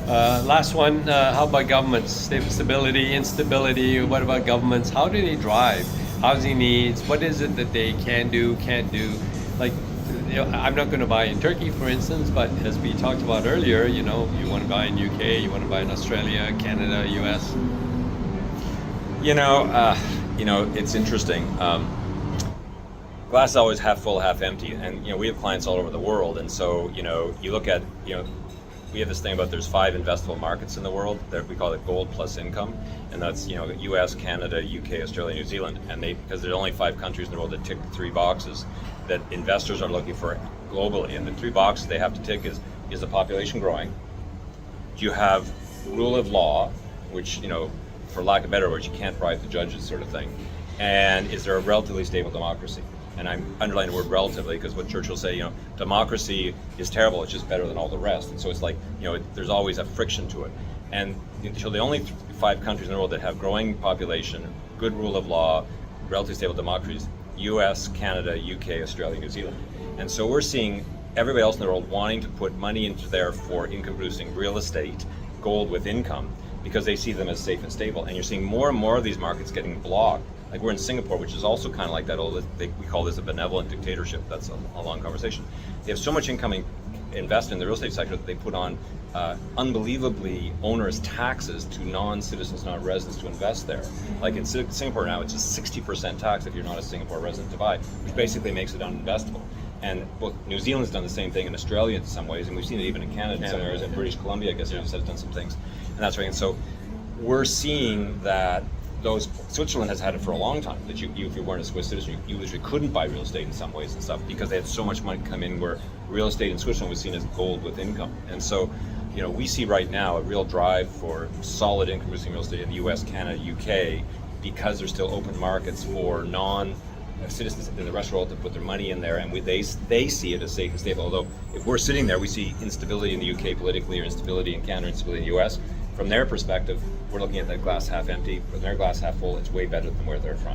Last one, how about governments? Stability, instability, what about governments? How do they drive housing needs? What is it that they can do, can't do? Like, I'm not going to buy in Turkey, for instance, but as we talked about earlier, you want to buy in UK, you want to buy in Australia, Canada, US. It's interesting. Glass is always half full, half empty, and we have clients all over the world, and so you look at we have this thing about there's 5 investable markets in the world that we call it gold plus income, and that's U.S., Canada, UK, Australia, New Zealand, and because there's only 5 countries in the world that tick the 3 boxes that investors are looking for globally, and the 3 boxes they have to tick is the population growing? Do you have rule of law, which for lack of better words, you can't bribe the judges, sort of thing, and is there a relatively stable democracy? And I'm underlining the word relatively because what Churchill say, democracy is terrible, it's just better than all the rest. And so it's like, there's always a friction to it. And so the only 5 countries in the world that have growing population, good rule of law, relatively stable democracies, US, Canada, UK, Australia, New Zealand. And so we're seeing everybody else in the world wanting to put money into there for income producing real estate, gold with income, because they see them as safe and stable. And you're seeing more and more of these markets getting blocked. Like we're in Singapore, which is also kind of like that we call this a benevolent dictatorship. That's a long conversation. They have so much income invested in the real estate sector that they put on unbelievably onerous taxes to non-citizens, non-residents to invest there. Like in Singapore now, it's a 60% tax if you're not a Singapore resident to buy, which basically makes it uninvestable. And both New Zealand's done the same thing, in Australia in some ways, and we've seen it even in Canada in some areas, and British Columbia, I guess, has done some things. And that's right. And so we're seeing that Switzerland has had it for a long time, that if you weren't a Swiss citizen, you literally couldn't buy real estate in some ways and stuff because they had so much money come in, where real estate in Switzerland was seen as gold with income. And so, we see right now a real drive for solid income producing real estate in the US, Canada, UK, because there's still open markets for non-citizens in the rest of the world to put their money in there, and they see it as safe and stable. Although if we're sitting there, we see instability in the UK politically, or instability in Canada, instability in the US. From their perspective, we're looking at that glass half empty. From their glass half full, it's way better than where they're from.